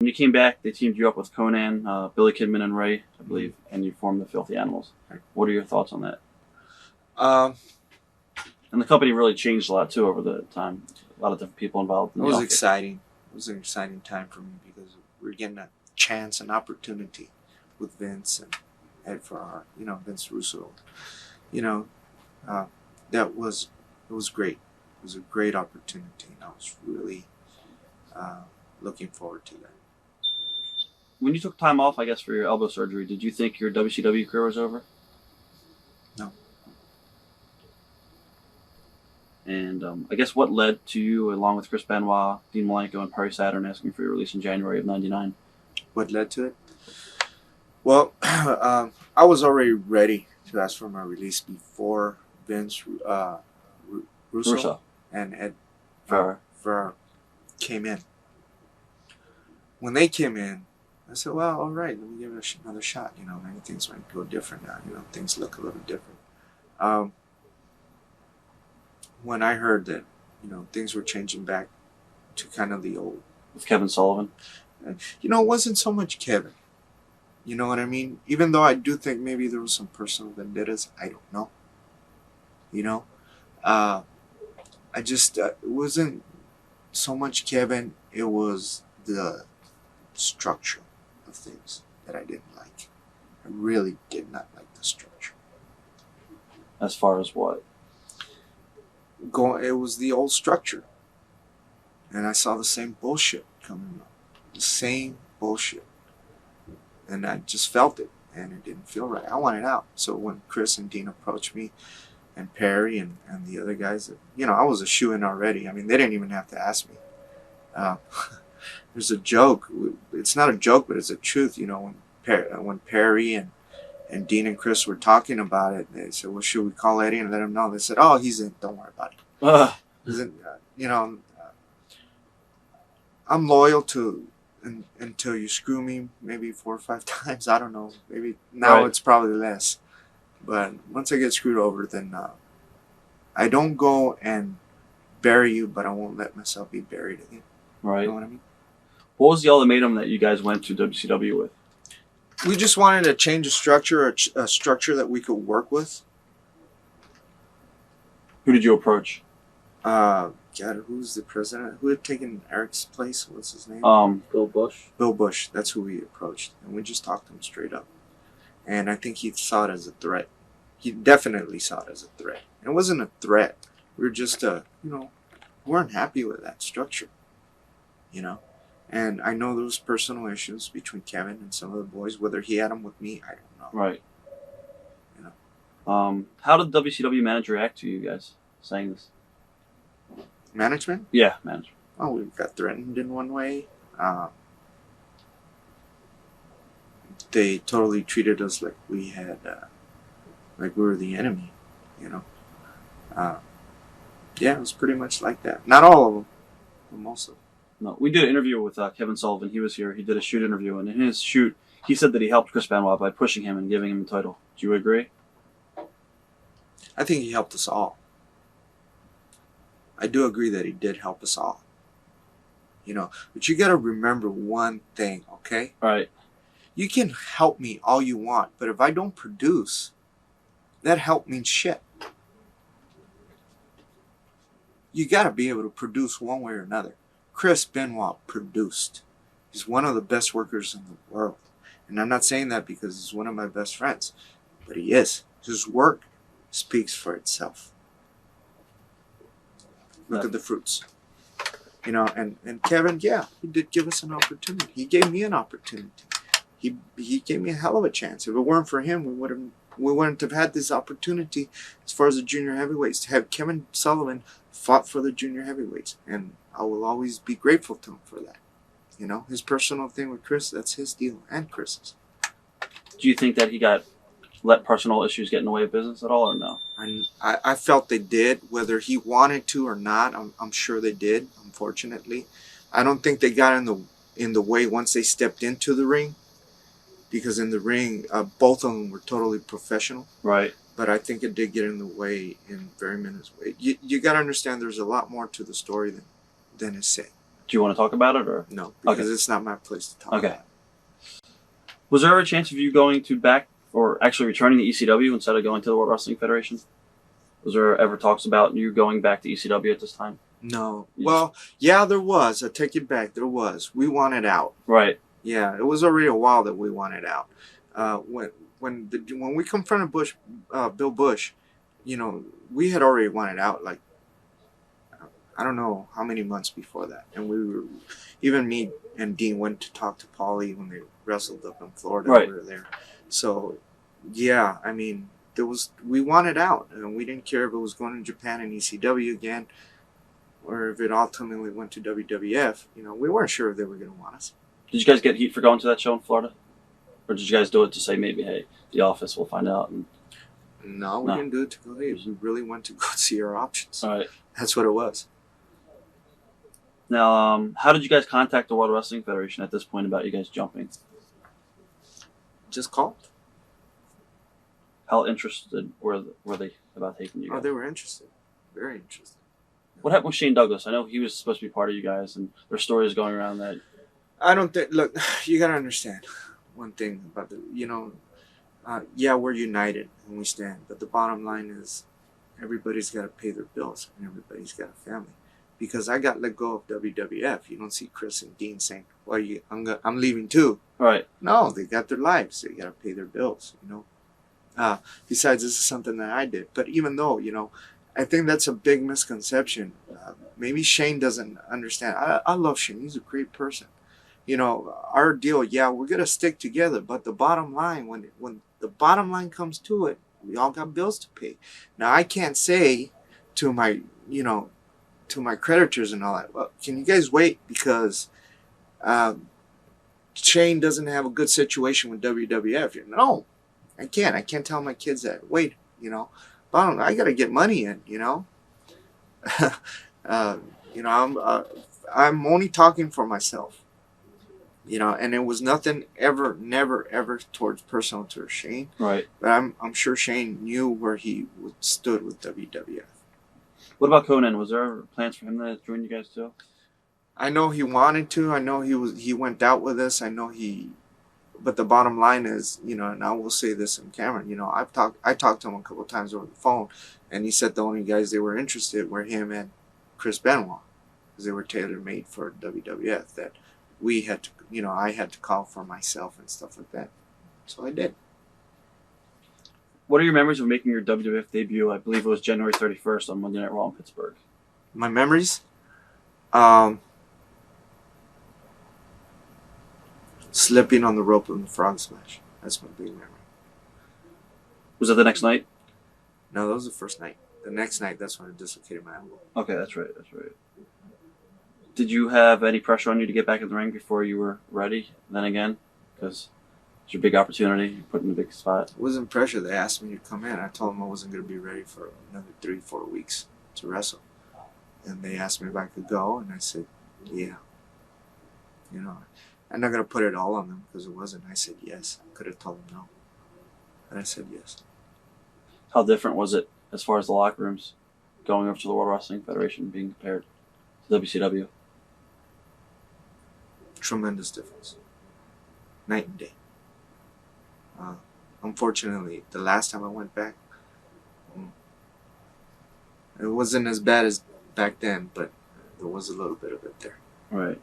When you came back, they teamed you up with Conan, Billy Kidman, and Ray, I believe, and you formed the Filthy Animals. What are your thoughts on that? And the company really changed a lot too over the time. A lot of different people involved. It was exciting. It was an exciting time for me because we were getting a chance, an opportunity with Vince and Ed Farrar, Vince Russo. It was great. It was a great opportunity, and I was really looking forward to that. When you took time off, I guess, for your elbow surgery, did you think your WCW career was over? No. And I guess what led to you, along with Chris Benoit, Dean Malenko, and Perry Saturn, asking for your release in January of '99? What led to it? Well, I was already ready to ask for my release before Vince Russo and Ed Farrar came in. When they came in, I said, well, all right, let me give it another shot. Maybe things might go different now. Things look a little different. When I heard that, things were changing back to kind of the old. With Kevin Sullivan? It wasn't so much Kevin. You know what I mean? Even though I do think maybe there was some personal vendettas, I don't know. I just, it wasn't so much Kevin, it was the structure of things that I didn't like. I really did not like the structure. As far as what? It was the old structure. And I saw the same bullshit coming up. The same bullshit. And I just felt it. And it didn't feel right. I wanted out. So when Chris and Dean approached me, and Perry and the other guys, I was a shoo-in already. I mean, they didn't even have to ask me. There's a joke. It's not a joke, but it's a truth. When Perry and Dean and Chris were talking about it, they said, well, should we call Eddie and let him know? They said, oh, he's in. Don't worry about it. He's in, I'm loyal to until you screw me maybe 4 or 5 times. I don't know. Maybe now It's probably less. But once I get screwed over, then I don't go and bury you, but I won't let myself be buried again. Right. You know what I mean? What was the ultimatum that you guys went to WCW with? We just wanted to change a structure, a structure that we could work with. Who did you approach? God, who's the president? Who had taken Eric's place? What's his name? Bill Bush. Bill Bush. That's who we approached, and we just talked to him straight up. And I think he saw it as a threat. He definitely saw it as a threat. It wasn't a threat. We were just, weren't happy with that structure. And I know there was personal issues between Kevin and some of the boys. Whether he had them with me, I don't know. Right. How did the WCW manager react to you guys saying this? Management? Yeah, management. Oh, we got threatened in one way. They totally treated us like we had, like we were the enemy, Yeah, it was pretty much like that. Not all of them, but most of them. No, we did an interview with Kevin Sullivan. He was here. He did a shoot interview, and in his shoot, he said that he helped Chris Benoit by pushing him and giving him the title. Do you agree? I think he helped us all. I do agree that he did help us all. But you got to remember one thing, okay? All right. You can help me all you want, but if I don't produce, that help means shit. You got to be able to produce one way or another. Chris Benoit produced. He's one of the best workers in the world. And I'm not saying that because he's one of my best friends, but he is. His work speaks for itself. Look at the fruits. And Kevin, yeah, he did give us an opportunity. He gave me an opportunity. He gave me a hell of a chance. If it weren't for him, we wouldn't have had this opportunity as far as the junior heavyweights to have Kevin Sullivan fought for the junior heavyweights, and I will always be grateful to him for that. His personal thing with Chris, that's his deal, and Chris's. Do you think that he let personal issues get in the way of business at all, or no? I felt they did, whether he wanted to or not. I'm sure they did. Unfortunately, I don't think they got in the way once they stepped into the ring. Because in the ring, both of them were totally professional. Right. But I think it did get in the way in very minutes way. You got to understand there's a lot more to the story than is said. Do you want to talk about it, or No, because Okay. it's not my place to talk Okay. about it. was there ever a chance of you going to back or actually returning to ECW instead of going to the World Wrestling Federation? Was there ever talks about you going back to ECW at this time? No. You Well, yeah, there was. I take it back. There was. We wanted out. Right. Yeah, it was already a while that we wanted out. When we confronted Bill Bush, you know, we had already wanted out. Like, I don't know how many months before that, and even me and Dean went to talk to Paulie when they wrestled up in Florida. Right. We were there, so yeah, I mean, we wanted out, and we didn't care if it was going to Japan and ECW again, or if it ultimately went to WWF. You know, we weren't sure if they were going to want us. Did you guys get heat for going to that show in Florida, or did you guys do it to say maybe, hey, the office will find out? And No, we didn't do it to go. Hey, we really went to go see our options. all right. That's what it was. Now, how did you guys contact the World Wrestling Federation at this point about you guys jumping? Just called. How interested were they about taking you Oh, guys? they were interested. Very interested. What happened with Shane Douglas? I know he was supposed to be part of you guys, and there's stories going around that. I don't think. Look, you gotta understand one thing about yeah, we're united and we stand, but the bottom line is everybody's got to pay their bills and everybody's got a family. Because I got let go of WWF, you don't see Chris and Dean saying, "Well, I'm leaving too." Right. No, they got their lives. They got to pay their bills. You know. Besides, this is something that I did. But even though, you know, I think that's a big misconception. Maybe Shane doesn't understand. I love Shane. He's a great person. You know, our deal, yeah, we're going to stick together. But the bottom line, when the bottom line comes to it, we all got bills to pay. Now, I can't say to my, you know, to my creditors and all that, well, can you guys wait? Because Shane doesn't have a good situation with WWF. No, I can't. I can't tell my kids that. Wait, you know, I got to get money in, you know. You know, I'm only talking for myself. You know, and it was nothing ever, never, ever towards personal to Shane. Right. But I'm sure Shane knew where he stood with WWF. What about Conan? Was there ever plans for him to join you guys too? I know he wanted to. I know he went out with us. I know but the bottom line is, you know, and I will say this in camera, you know, I talked to him a couple of times over the phone, and he said the only guys they were interested were him and Chris Benoit, because they were tailor made for WWF. That we had to, you know, I had to call for myself and stuff like that. So I did. What are your memories of making your WWF debut? I believe it was January 31st on Monday Night Raw in Pittsburgh. My memories? Slipping on the rope in the frog smash. That's my big memory. Was that the next night? No, that was the first night. The next night, that's when I dislocated my elbow. Okay, that's right. That's right. Did you have any pressure on you to get back in the ring before you were ready? Then again, because it's your big opportunity. You're put in a big spot. It wasn't pressure. They asked me to come in. I told them I wasn't going to be ready for another 3-4 weeks to wrestle. And they asked me if I could go, and I said, yeah. You know, I'm not going to put it all on them because it wasn't. I said yes. I could have told them no. And I said yes. How different was it as far as the locker rooms going over to the World Wrestling Federation being compared to WCW? Tremendous difference. Night and day. Unfortunately, the last time I went back, it wasn't as bad as back then, but there was a little bit of it there. Right.